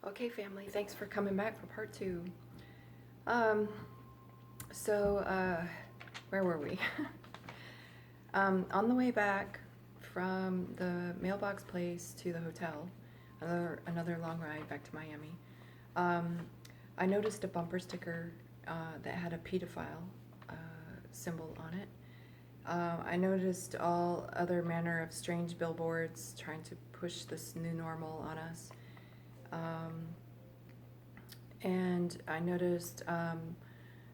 Okay, family, thanks for coming back for part two. Um, so, where were we? On the way back from the mailbox place to the hotel, another long ride back to Miami, um, I noticed a bumper sticker that had a pedophile symbol on it. I noticed all other manner of strange billboards trying to push this new normal on us. Um, and I noticed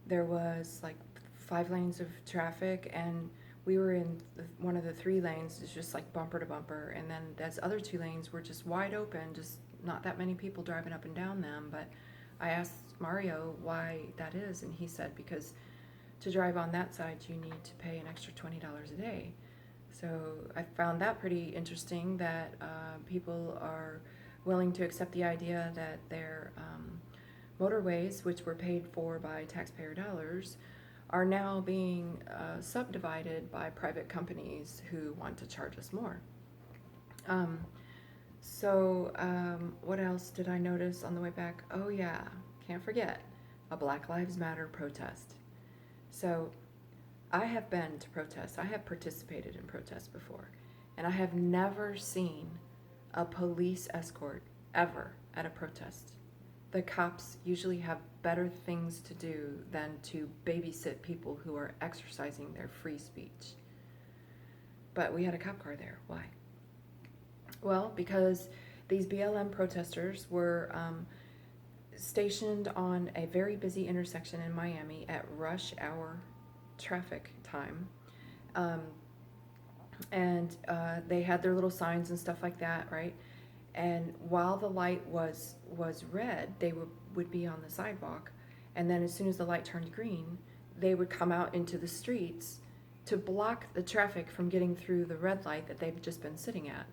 there was like 5 lanes of traffic, and we were in one of the 3 lanes. It's just like bumper to bumper, and then those other 2 lanes were just wide open, just not that many people driving up and down them. But I asked Mario why that is, and he said because to drive on that side you need to pay an extra $20 a day. So I found that pretty interesting that people are willing to accept the idea that their motorways, which were paid for by taxpayer dollars, are now being subdivided by private companies who want to charge us more. Um, what else did I notice on the way back? Oh, yeah, can't forget a Black Lives Matter protest. So, I have been to protests, I have participated in protests before, and I have never seen a police escort ever at a protest. The cops usually have better things to do than to babysit people who are exercising their free speech. But we had a cop car there. Why? Well, because these BLM protesters were stationed on a very busy intersection in Miami at rush hour traffic time. Um, and they had their little signs and stuff like that, right? And while the light was red, they would be on the sidewalk, and then as soon as the light turned green, they would come out into the streets to block the traffic from getting through the red light that they've just been sitting at.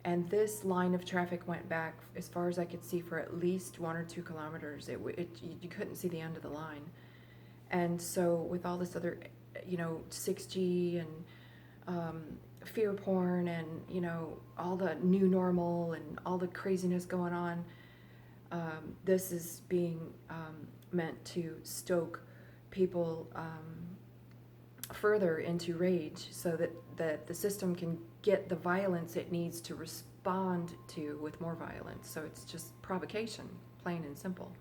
And this line of traffic went back as far as I could see for at least 1 or 2 kilometers. You couldn't see the end of the line. And so with all this other, 6G and fear porn and all the new normal and all the craziness going on, this is being meant to stoke people further into rage so that the system can get the violence it needs to respond to with more violence. So it's just provocation, plain and simple,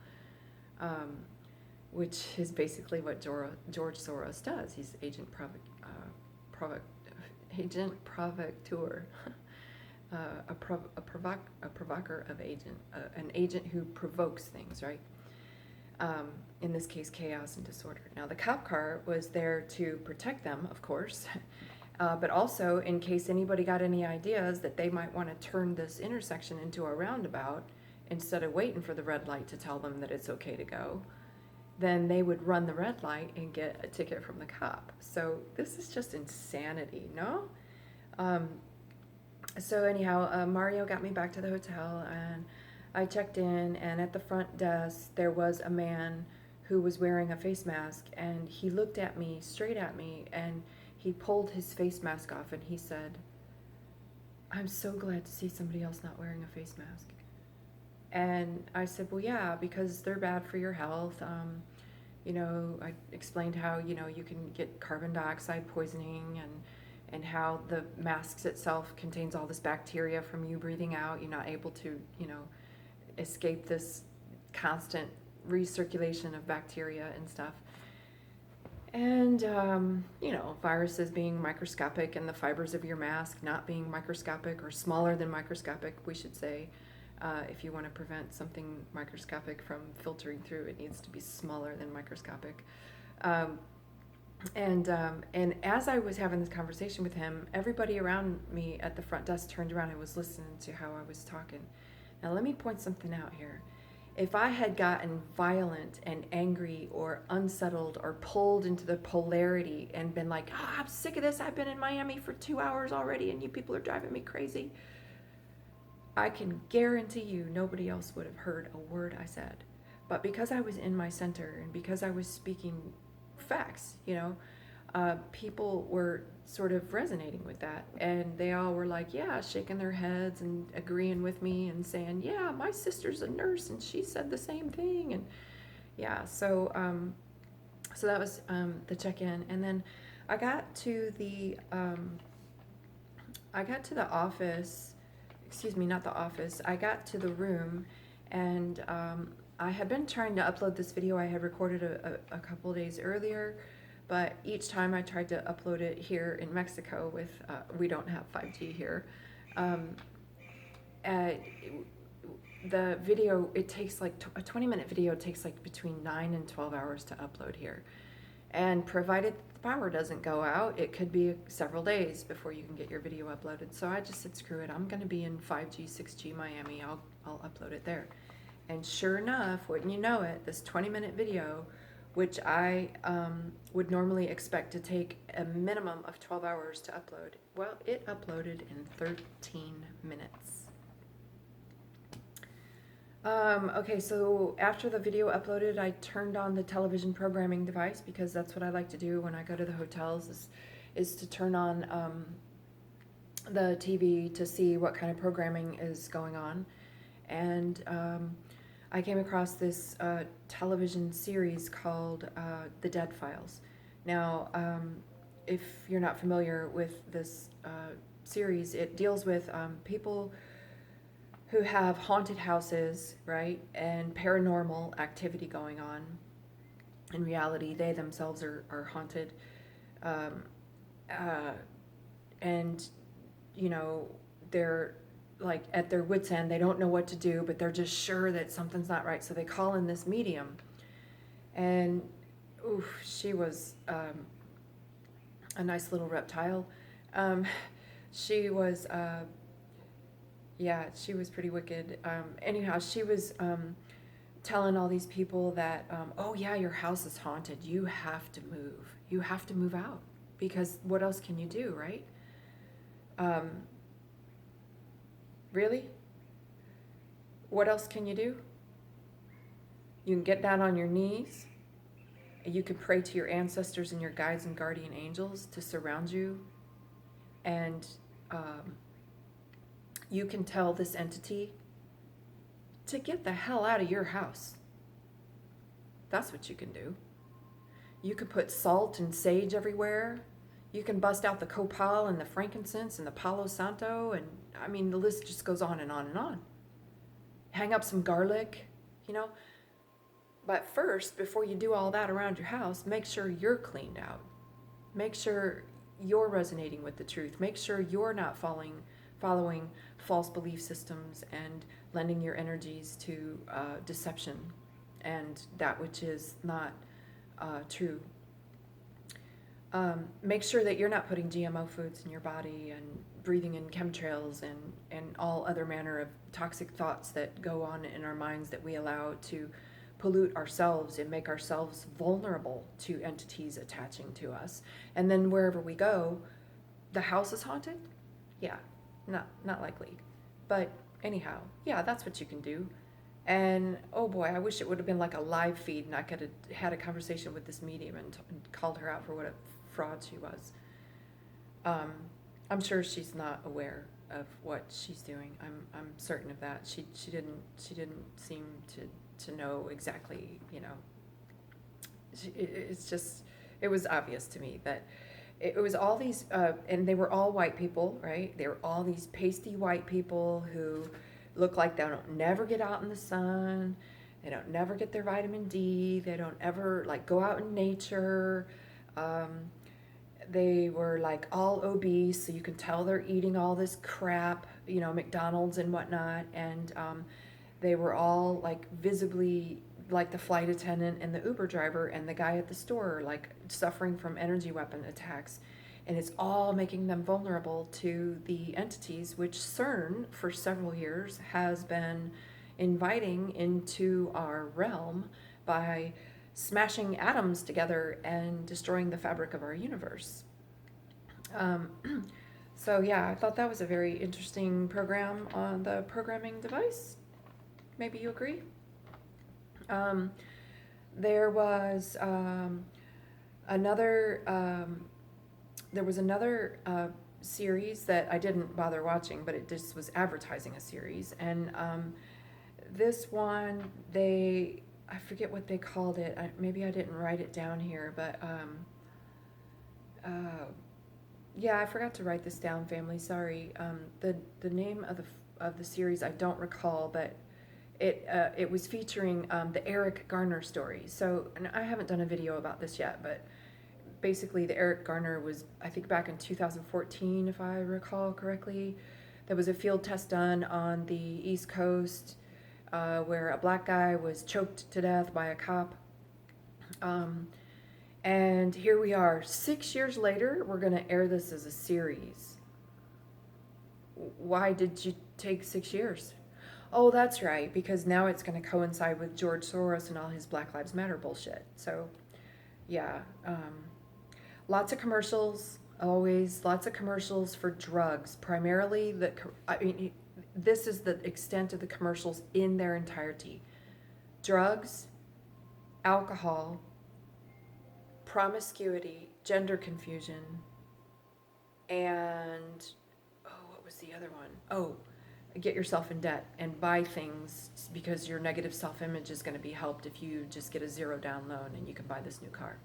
which is basically what George Soros does. He's agent provocateur, a provoker of agent, an agent who provokes things, right? In this case, chaos and disorder. Now, the cop car was there to protect them, of course, but also in case anybody got any ideas that they might want to turn this intersection into a roundabout instead of waiting for the red light to tell them that it's okay to go, then they would run the red light and get a ticket from the cop. So this is just insanity, no? So anyhow, Mario got me back to the hotel, and I checked in, and at the front desk there was a man who was wearing a face mask, and he looked at me, straight at me, and he pulled his face mask off, and he said, "I'm so glad to see somebody else not wearing a face mask." And I said, well, yeah, because they're bad for your health. I explained how, you can get carbon dioxide poisoning, and how the masks itself contains all this bacteria from you breathing out. You're not able to, escape this constant recirculation of bacteria and stuff. And, viruses being microscopic and the fibers of your mask not being microscopic or smaller than microscopic, we should say. If you want to prevent something microscopic from filtering through, it needs to be smaller than microscopic. And as I was having this conversation with him, everybody around me at the front desk turned around and was listening to how I was talking. Now let me point something out here. If I had gotten violent and angry or unsettled or pulled into the polarity and been like, I'm sick of this, I've been in Miami for 2 hours already and you people are driving me crazy, I can guarantee you nobody else would have heard a word I said. But because I was in my center and because I was speaking facts, people were sort of resonating with that, and they all were like, yeah, shaking their heads and agreeing with me and saying, yeah, my sister's a nurse and she said the same thing. And yeah, so that was the check-in. And then I got to the office, excuse me, not the office. I got to the room, and I had been trying to upload this video I had recorded a couple days earlier, but each time I tried to upload it here in Mexico with, we don't have 5G here, the video, it takes like, a 20-minute video takes like between 9 and 12 hours to upload here. And provided the power doesn't go out, it could be several days before you can get your video uploaded. So I just said, screw it, I'm gonna be in 5G, 6G Miami, I'll upload it there. And sure enough, wouldn't you know it, this 20-minute video, which I would normally expect to take a minimum of 12 hours to upload, well, it uploaded in 13 minutes. Okay, so after the video uploaded, I turned on the television programming device, because that's what I like to do when I go to the hotels, is to turn on the TV to see what kind of programming is going on. And I came across this television series called The Dead Files. Now, if you're not familiar with this series, it deals with people who have haunted houses, right, and paranormal activity going on. In reality, they themselves are haunted. And, you know, they're like at their wits' end. They don't know what to do, but they're just sure that something's not right. So they call in this medium. And, oof, she was a nice little reptile. She was... yeah, she was pretty wicked. Anyhow, she was telling all these people that, oh yeah, your house is haunted. You have to move. You have to move out, because what else can you do, right? Really? What else can you do? You can get down on your knees. You can pray to your ancestors and your guides and guardian angels to surround you. And you can tell this entity to get the hell out of your house. That's what you can do. You can put salt and sage everywhere. You can bust out the copal and the frankincense and the palo santo, and I mean, the list just goes on and on and on. Hang up some garlic, you know. But first, before you do all that around your house, make sure you're cleaned out. Make sure you're resonating with the truth. Make sure you're not following false belief systems and lending your energies to deception and that which is not true. Make sure that you're not putting GMO foods in your body and breathing in chemtrails and all other manner of toxic thoughts that go on in our minds that we allow to pollute ourselves and make ourselves vulnerable to entities attaching to us. And then wherever we go, the house is haunted? Yeah, not likely. But anyhow, yeah, that's what you can do. And oh boy, I wish it would have been like a live feed and I could have had a conversation with this medium and called her out for what a fraud she was. I'm sure she's not aware of what she's doing. I'm certain of that. She didn't seem to know exactly, you know. It's just, it was obvious to me that it was all these, and they were all white people, right? They were all these pasty white people who look like they don't never get out in the sun. They don't never get their vitamin D. They don't ever like go out in nature. They were like all obese, so you can tell they're eating all this crap, you know, McDonald's and whatnot. And they were all like visibly like the flight attendant and the Uber driver and the guy at the store, like suffering from energy weapon attacks. And it's all making them vulnerable to the entities which CERN for several years has been inviting into our realm by smashing atoms together and destroying the fabric of our universe. So yeah, I thought that was a very interesting program on the programming device. Maybe you agree? There was Another, there was another series that I didn't bother watching, but it just was advertising a series. And this one, I forget what they called it. Maybe I didn't write it down here, but yeah, I forgot to write this down, family. Sorry. The name of the series I don't recall, but it was featuring the Eric Garner story. So, and I haven't done a video about this yet, but basically the Eric Garner was, I think, back in 2014, if I recall correctly. There was a field test done on the East Coast where a black guy was choked to death by a cop. And here we are, 6 years later, we're going to air this as a series. Why did you take 6 years? Oh, that's right, because now it's going to coincide with George Soros and all his Black Lives Matter bullshit. So, yeah, lots of commercials, always lots of commercials for drugs. Primarily, this is the extent of the commercials in their entirety. Drugs, alcohol, promiscuity, gender confusion, and, what was the other one? Oh, get yourself in debt and buy things because your negative self-image is going to be helped if you just get a zero down loan and you can buy this new car.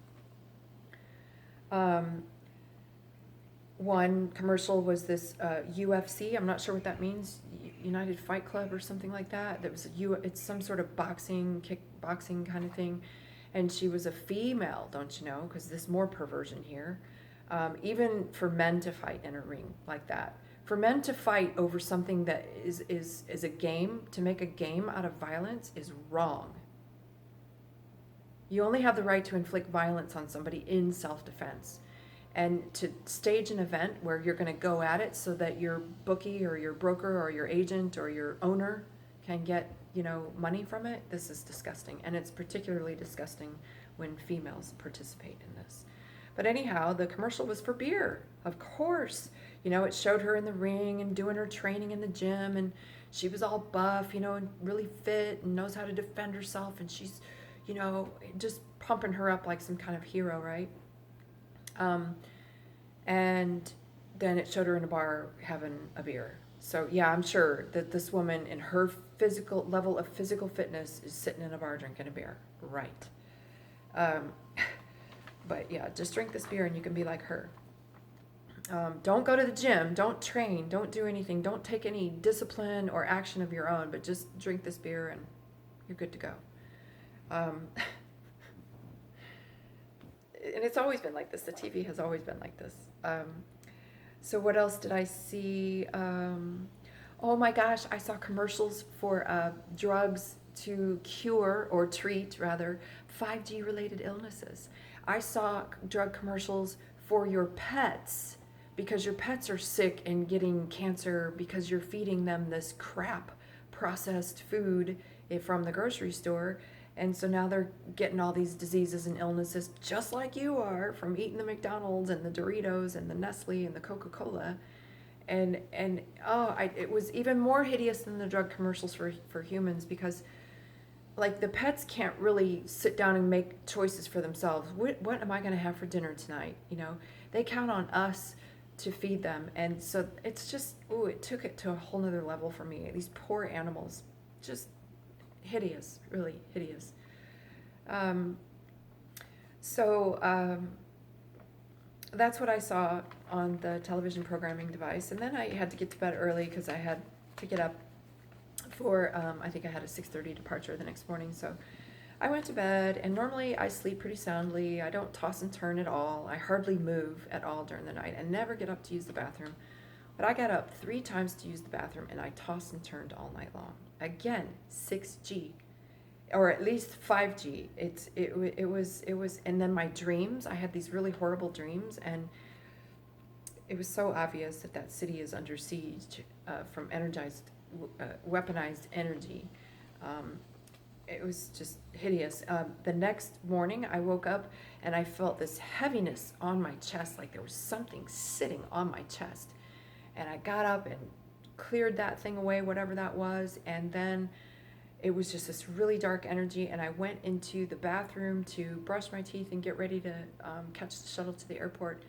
One commercial was this UFC. I'm not sure what that means. United Fight Club or something like that. It's some sort of kickboxing kind of thing. And she was a female, don't you know? Because there's more perversion here. Even for men to fight in a ring like that. For men to fight over something that is a game, to make a game out of violence is wrong. You only have the right to inflict violence on somebody in self-defense. And to stage an event where you're going to go at it so that your bookie or your broker or your agent or your owner can get, money from it, this is disgusting. And it's particularly disgusting when females participate in this. But anyhow, the commercial was for beer, of course. It showed her in the ring and doing her training in the gym, and she was all buff, and really fit and knows how to defend herself, and she's, just pumping her up like some kind of hero, right? And then it showed her in a bar having a beer. So yeah, I'm sure that this woman in her physical level of physical fitness is sitting in a bar drinking a beer, right? But yeah, just drink this beer and you can be like her. Don't go to the gym, don't train, don't do anything, don't take any discipline or action of your own, but just drink this beer and you're good to go. And it's always been like this. The TV has always been like this. So what else did I see? Oh my gosh, I saw commercials for drugs to cure or treat, rather, 5G related illnesses. I saw drug commercials for your pets because your pets are sick and getting cancer because you're feeding them this crap processed food from the grocery store. And so now they're getting all these diseases and illnesses just like you are from eating the McDonald's and the Doritos and the Nestle and the Coca-Cola. And it was even more hideous than the drug commercials for humans because like the pets can't really sit down and make choices for themselves. What am I going to have for dinner tonight? They count on us to feed them. And so it's just, it took it to a whole nother level for me. These poor animals, just hideous, really hideous. That's what I saw on the television programming device. And then I had to get to bed early because I had to get up for, I think I had a 6:30 departure the next morning. So I went to bed, and normally I sleep pretty soundly. I don't toss and turn at all. I hardly move at all during the night. I never get up to use the bathroom. But I got up 3 times to use the bathroom, and I tossed and turned all night long. Again, 6G, or at least 5G. It was, and then my dreams. I had these really horrible dreams, and it was so obvious that city is under siege from weaponized energy. It was just hideous. The next morning, I woke up and I felt this heaviness on my chest, like there was something sitting on my chest. And I got up and cleared that thing away, whatever that was, and then it was just this really dark energy, and I went into the bathroom to brush my teeth and get ready to catch the shuttle to the airport,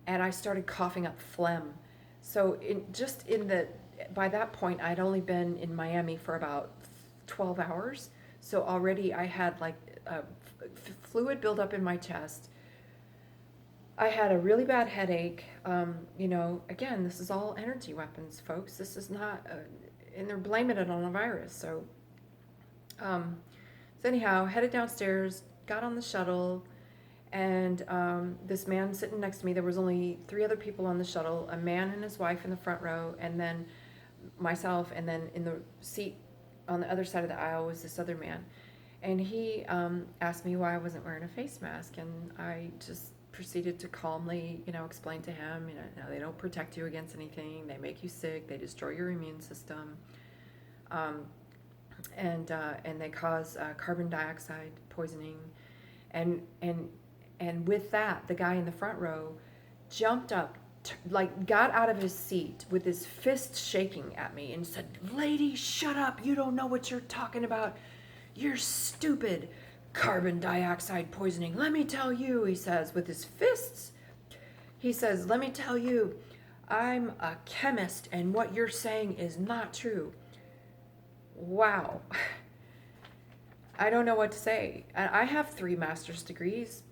and I started coughing up phlegm. So by that point, I'd only been in Miami for about 12 hours. So already I had like fluid build up in my chest. I had a really bad headache. Again, this is all energy weapons, folks. This is not, and they're blaming it on a virus. So anyhow, headed downstairs, got on the shuttle, and this man sitting next to me, there was only 3 other people on the shuttle, a man and his wife in the front row, and then myself, and then in the seat on the other side of the aisle was this other man. And he asked me why I wasn't wearing a face mask, and I just proceeded to calmly, explain to him, no, they don't protect you against anything, they make you sick, they destroy your immune system, and they cause carbon dioxide poisoning. And with that, the guy in the front row jumped up, got out of his seat with his fist shaking at me and said, "Lady, shut up. You don't know what you're talking about. You're stupid. Carbon dioxide poisoning. Let me tell you," he says, with his fists. He says, "Let me tell you, I'm a chemist, and what you're saying is not true." Wow. I don't know what to say. I have 3 master's degrees.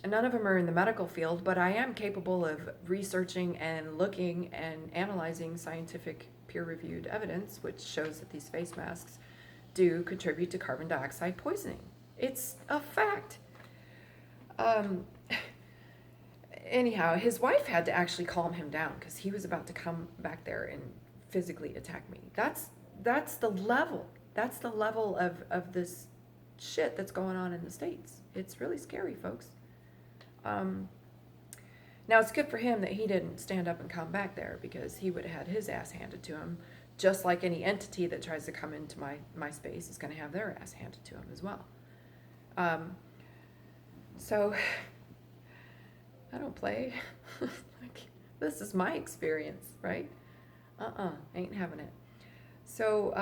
None of them are in the medical field, but I am capable of researching and looking and analyzing scientific peer-reviewed evidence, which shows that these face masks do contribute to carbon dioxide poisoning. It's a fact. Anyhow, his wife had to actually calm him down because he was about to come back there and physically attack me. That's the level. That's the level of this shit that's going on in the States. It's really scary, folks. Now, it's good for him that he didn't stand up and come back there, because he would have had his ass handed to him, just like any entity that tries to come into my space is going to have their ass handed to him as well. So, I don't play. This is my experience, right? Ain't having it. So,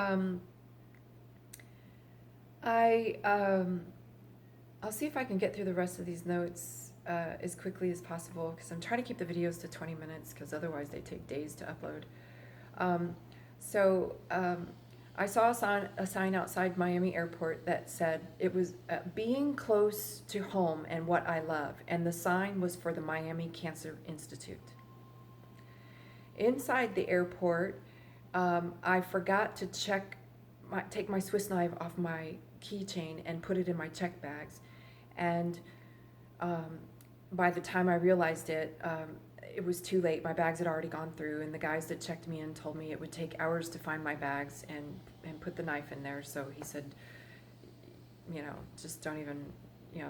I'll see if I can get through the rest of these notes as quickly as possible, because I'm trying to keep the videos to 20 minutes, because otherwise they take days to upload. I saw a sign outside Miami Airport that said it was being close to home and what I love, and the sign was for the Miami Cancer Institute. Inside the airport, I forgot to take my Swiss knife off my keychain and put it in my check bags, and by the time I realized it, it was too late. My bags had already gone through, and the guys that checked me in told me it would take hours to find my bags and put the knife in there. So he said, just don't even,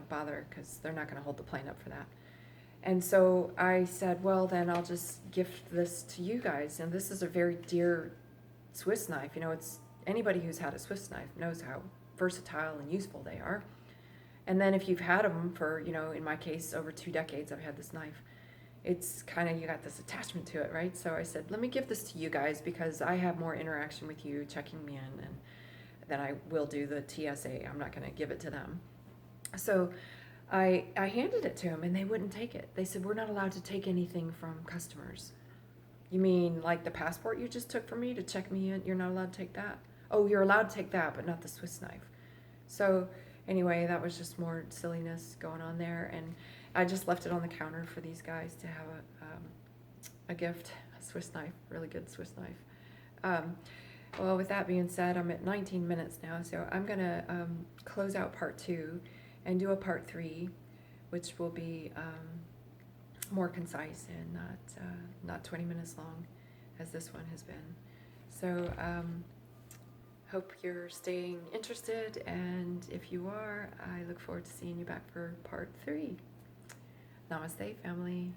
bother, because they're not going to hold the plane up for that. And so I said, well, then I'll just gift this to you guys. And this is a very dear Swiss knife. It's anybody who's had a Swiss knife knows how versatile and useful they are. And then if you've had them for, in my case, over 2 decades, I've had this knife. It's kind of, you got this attachment to it, right? So I said, let me give this to you guys, because I have more interaction with you checking me in than I will do the TSA. I'm not going to give it to them. So I handed it to them, and they wouldn't take it. They said, we're not allowed to take anything from customers. You mean like the passport you just took from me to check me in? You're not allowed to take that? Oh, you're allowed to take that, but not the Swiss knife. So anyway, that was just more silliness going on there, and I just left it on the counter for these guys to have a gift, a Swiss knife, really good Swiss knife. Well, with that being said, I'm at 19 minutes now, so I'm going to close out part 2 and do a part 3, which will be more concise and not 20 minutes long as this one has been. So hope you're staying interested, and if you are, I look forward to seeing you back for part 3. Namaste, family.